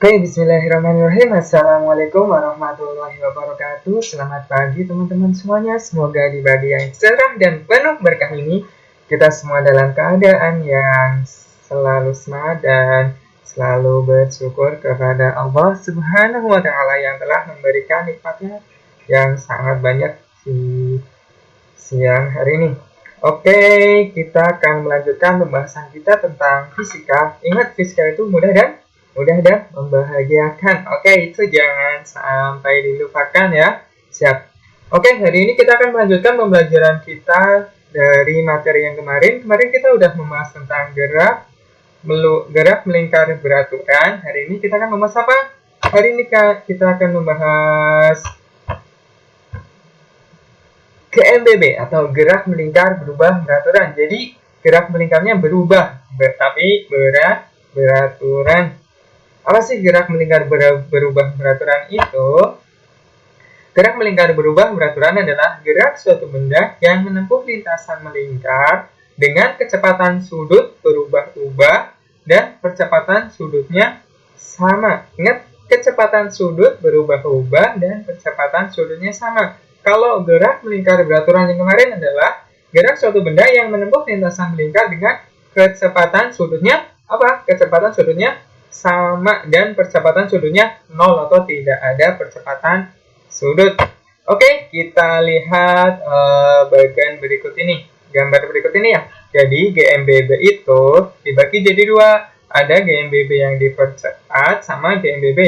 Bismillahirrahmanirrahim. Assalamualaikum warahmatullahi wabarakatuh. Selamat pagi teman-teman semuanya. Semoga di pagi yang cerah dan penuh berkah ini kita semua dalam keadaan yang selalu semangat dan selalu bersyukur kepada Allah Subhanahu wa Ta'ala yang telah memberikan nikmatnya yang sangat banyak di siang hari ini. Oke, kita akan melanjutkan pembahasan kita tentang fisika. Ingat, fisika itu mudah dan membahagiakan. Oke, itu jangan sampai dilupakan ya. Siap. Oke, hari ini kita akan melanjutkan pembelajaran kita dari materi yang kemarin. Kemarin kita udah membahas tentang gerak melingkar beraturan. Hari ini kita akan membahas apa? Hari ini kita akan membahas GMBB atau gerak melingkar berubah beraturan. Jadi gerak melingkarnya berubah, tapi beraturan. Apa sih gerak melingkar berubah beraturan itu? Gerak melingkar berubah beraturan adalah gerak suatu benda yang menempuh lintasan melingkar dengan kecepatan sudut berubah-ubah dan percepatan sudutnya sama. Ingat, kecepatan sudut berubah-ubah dan percepatan sudutnya sama. Kalau gerak melingkar beraturan yang kemarin adalah gerak suatu benda yang menempuh lintasan melingkar dengan kecepatan sudutnya apa? Kecepatan sudutnya sama dan percepatan sudutnya 0 atau tidak ada percepatan sudut. Oke, kita lihat bagian berikut ini, gambar berikut ini ya. Jadi GMBB itu dibagi jadi dua, ada GMBB yang dipercepat sama GMBB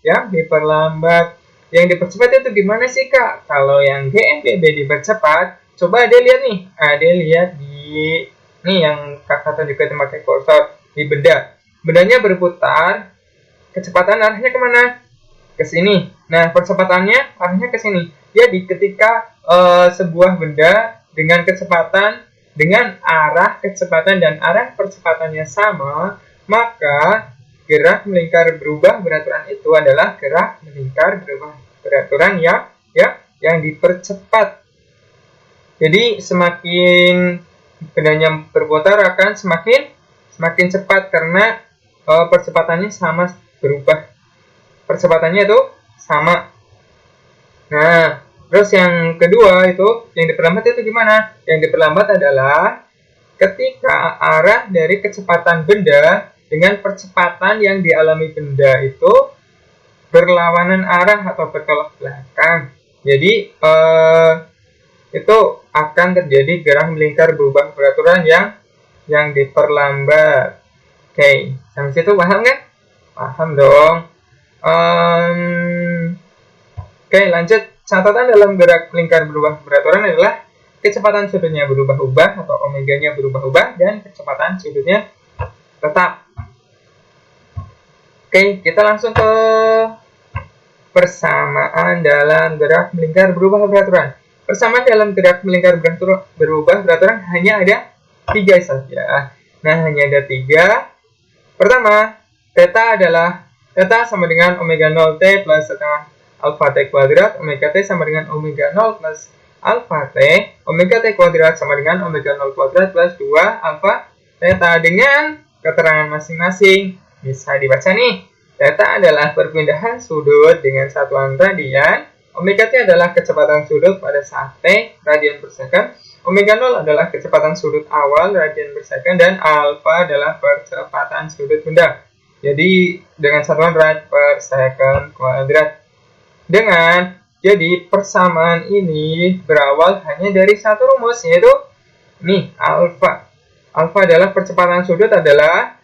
yang diperlambat. Yang dipercepat itu gimana sih Kak? Kalau yang GMBB dipercepat, coba Ade lihat nih. Ade lihat di nih yang kakak tunjukkan pakai kursor di benda. Bendanya berputar, kecepatan arahnya kemana? Ke sini. Nah, percepatannya arahnya ke sini. Jadi ketika sebuah benda dengan kecepatan, dengan arah kecepatan dan arah percepatannya sama, maka gerak melingkar berubah beraturan itu adalah gerak melingkar berubah beraturan yang dipercepat. Jadi semakin bendanya berputar akan semakin cepat karena percepatannya sama berubah. Percepatannya itu sama. Nah, terus yang kedua itu yang diperlambat itu gimana? Yang diperlambat adalah ketika arah dari kecepatan benda dengan percepatan yang dialami benda itu berlawanan arah atau bertolak belakang. Jadi itu akan terjadi gerak melingkar berubah beraturan yang diperlambat. Oke, sampai situ paham kan? Paham dong. Oke, lanjut. Catatan dalam gerak melingkar berubah beraturan adalah kecepatan sudutnya berubah-ubah atau omeganya berubah-ubah dan kecepatan sudutnya tetap. Oke, kita langsung ke persamaan dalam gerak melingkar berubah beraturan. Persamaan dalam gerak melingkar berubah beraturan hanya ada 3 saja. Nah, hanya ada 3. Pertama, theta sama dengan omega 0 T plus setengah alpha T kuadrat, omega T sama dengan omega 0 plus alpha T, omega T kuadrat sama dengan omega 0 kuadrat plus 2 alpha theta. Dengan keterangan masing-masing bisa dibaca nih, theta adalah perpindahan sudut dengan satuan radian, omega T adalah kecepatan sudut pada saat T radian per second, omega 0 adalah kecepatan sudut awal radian per second, dan alpha adalah percepatan sudut benda. Jadi dengan satuan rad per second kuadrat. Jadi persamaan ini berawal hanya dari satu rumus, yaitu nih alpha. Alpha adalah percepatan sudut adalah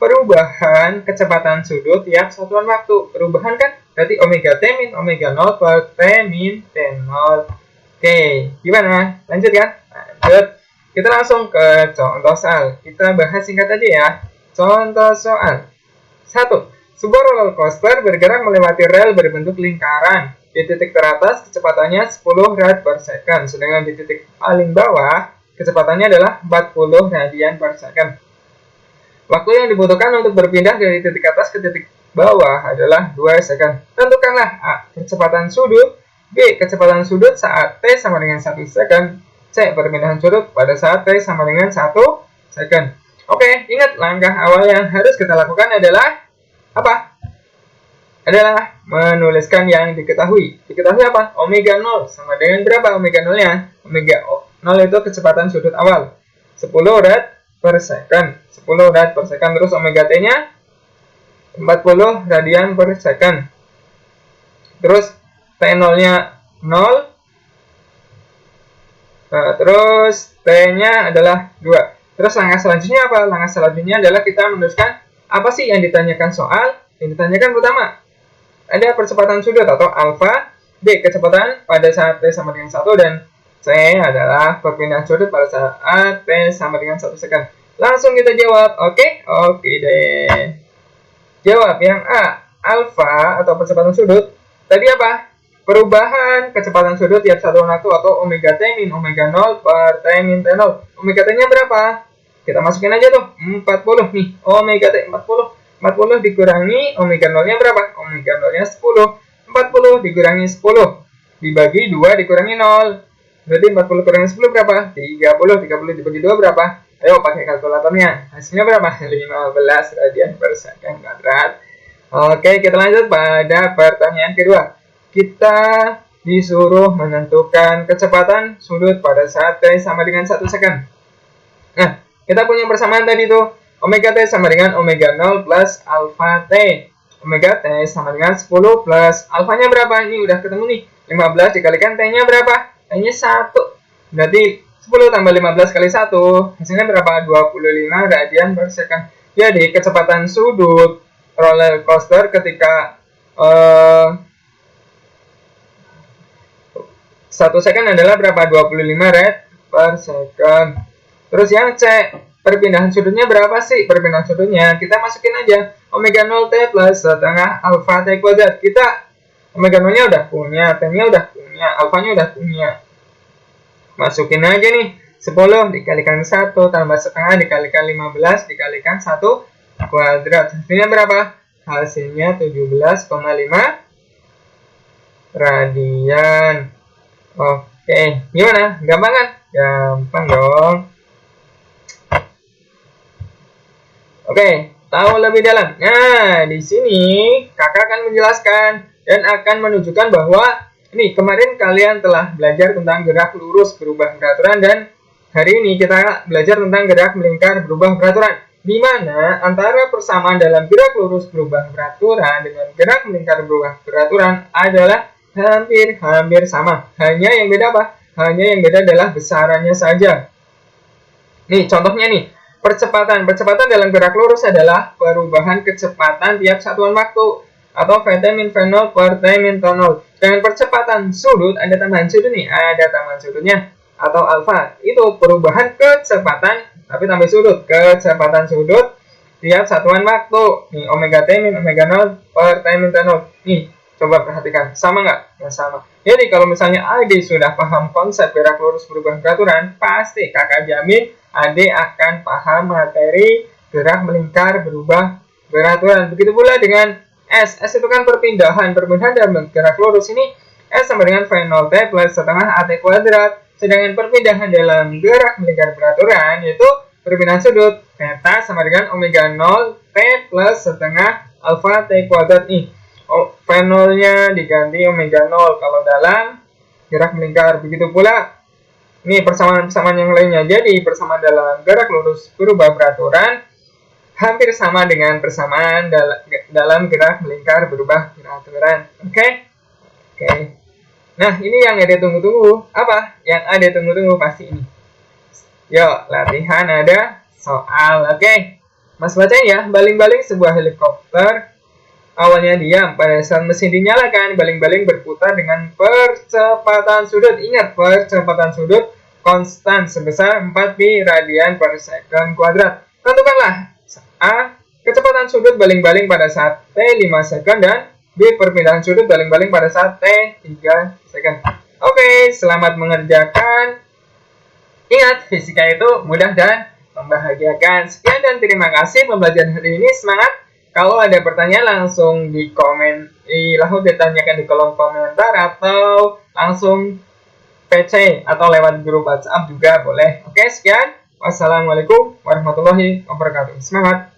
perubahan kecepatan sudut tiap satuan waktu. Perubahan kan berarti omega T min omega 0 per T min T0. Oke, gimana? Lanjut kan? Lanjut. Kita langsung ke contoh soal. Kita bahas singkat aja ya. Contoh soal. 1. Sebuah roller coaster bergerak melewati rel berbentuk lingkaran. Di titik teratas kecepatannya 10 rad per second. Sedangkan di titik paling bawah kecepatannya adalah 40 radian per second. Waktu yang dibutuhkan untuk berpindah dari titik atas ke titik bawah adalah 2 second. Tentukanlah A. Kecepatan sudut. B. Kecepatan sudut saat T sama dengan 1 second. C. Perpindahan sudut pada saat T sama dengan 1 second. Oke, ingat langkah awal yang harus kita lakukan adalah apa? adalah menuliskan yang diketahui. Diketahui apa? Omega 0 sama dengan berapa omega 0-nya? Omega 0 itu kecepatan sudut awal. 10 rad per second. 10 rad per second. Terus omega T-nya 40 radian per second. Terus T0-nya 0. Nah, terus T-nya adalah 2. Terus langkah selanjutnya apa? Langkah selanjutnya adalah kita menuliskan apa sih yang ditanyakan soal. Yang ditanyakan pertama, ada percepatan sudut atau alfa, B kecepatan pada saat T sama dengan 1, dan C adalah perpindahan sudut pada saat T sama dengan 1 second. Langsung kita jawab. Oke deh. Jawab yang A, alfa atau percepatan sudut. Tadi apa? Perubahan kecepatan sudut tiap satuan waktu atau omega T min omega 0 per T min T0. Omega T-nya berapa? Kita masukin aja tuh, 40 nih. Omega T 40. 40 dikurangi omega 0-nya berapa? Omega 0-nya 10. 40 dikurangi 10 dibagi 2 dikurangi 0. Berarti 40 kurangi 10 berapa? 30. 30 dibagi 2 berapa? Ayo pakai kalkulatornya. Hasilnya berapa? 15 radian per second kuadrat. Oke, kita lanjut pada pertanyaan kedua. Kita disuruh menentukan kecepatan sudut pada saat T sama dengan 1 second. Nah, kita punya persamaan tadi tuh. Omega T sama dengan omega 0 plus alfa T. Omega T sama dengan 10 plus alfanya berapa? Ini udah ketemu nih. 15 dikalikan T-nya berapa? T-nya 1. Berarti 10 tambah 15 kali 1. Hasilnya berapa? 25 radian per second. Jadi kecepatan sudut roller coaster ketika 1 second adalah berapa? 25 rad per second. Terus yang C, perpindahan sudutnya berapa sih? Perpindahan sudutnya kita masukin aja omega 0 T plus setengah alfa T kuadrat. Kita omega 0-nya udah punya, T-nya udah punya, alfanya udah punya. Masukin aja nih, 10 dikalikan 1 tambah setengah dikalikan 15 dikalikan 1 kuadrat. Hasilnya berapa? Hasilnya 17,5 radian. Oke, gimana? Gampang kan? Gampang dong. Oke, tahu lebih dalam. Nah, di sini kakak akan menjelaskan dan akan menunjukkan bahwa ini kemarin kalian telah belajar tentang gerak lurus berubah peraturan, dan hari ini kita belajar tentang gerak melingkar berubah peraturan. Di mana antara persamaan dalam gerak lurus berubah peraturan dengan gerak melingkar berubah peraturan adalah hampir sama. Hanya yang beda apa? Hanya yang beda adalah besarannya saja. Nih, contohnya nih. Percepatan dalam gerak lurus adalah perubahan kecepatan tiap satuan waktu atau VT min V0 per T min T0. Dengan percepatan sudut, ada tambahan sudut nih, ada tambahan sudutnya atau alfa. Itu perubahan kecepatan tapi tambah sudut, kecepatan sudut tiap satuan waktu. Nih, omega T min omega 0 per T min T0. Nih, coba perhatikan, sama nggak? Ya, sama. Jadi kalau misalnya Ade sudah paham konsep gerak lurus berubah peraturan, pasti kakak jamin Ade akan paham materi gerak melingkar berubah peraturan. Begitu pula dengan S. S itu kan perpindahan dalam gerak lurus ini. S sama dengan V0T plus setengah AT kuadrat. Sedangkan perpindahan dalam gerak melingkar peraturan yaitu perpindahan sudut. Theta sama dengan omega 0 T plus setengah alfa T kuadrat nih. V0-nya diganti omega 0 kalau dalam gerak melingkar. Begitu pula ini persamaan-persamaan yang lainnya. Jadi persamaan dalam gerak lurus berubah peraturan hampir sama dengan persamaan dalam gerak melingkar berubah peraturan. Oke? Nah, ini yang ada tunggu-tunggu. Apa? Yang ada tunggu-tunggu pasti ini. Yuk, latihan ada soal. Oke? Mas bacain ya. Baling-baling sebuah helikopter. Awalnya diam, pada saat mesin dinyalakan, baling-baling berputar dengan percepatan sudut. Ingat, percepatan sudut konstan sebesar 4 pi radian per second kuadrat. Tentukanlah A. Kecepatan sudut baling-baling pada saat T 5 second, dan B. Perpindahan sudut baling-baling pada saat T 3 second. Oke, selamat mengerjakan. Ingat, fisika itu mudah dan membahagiakan. Sekian dan terima kasih pembelajaran hari ini. Semangat! Kalau ada pertanyaan langsung di komen, langsung ditanyakan di kolom komentar atau langsung PC atau lewat grup WhatsApp juga boleh. Oke, sekian. Wassalamualaikum warahmatullahi wabarakatuh. Semangat!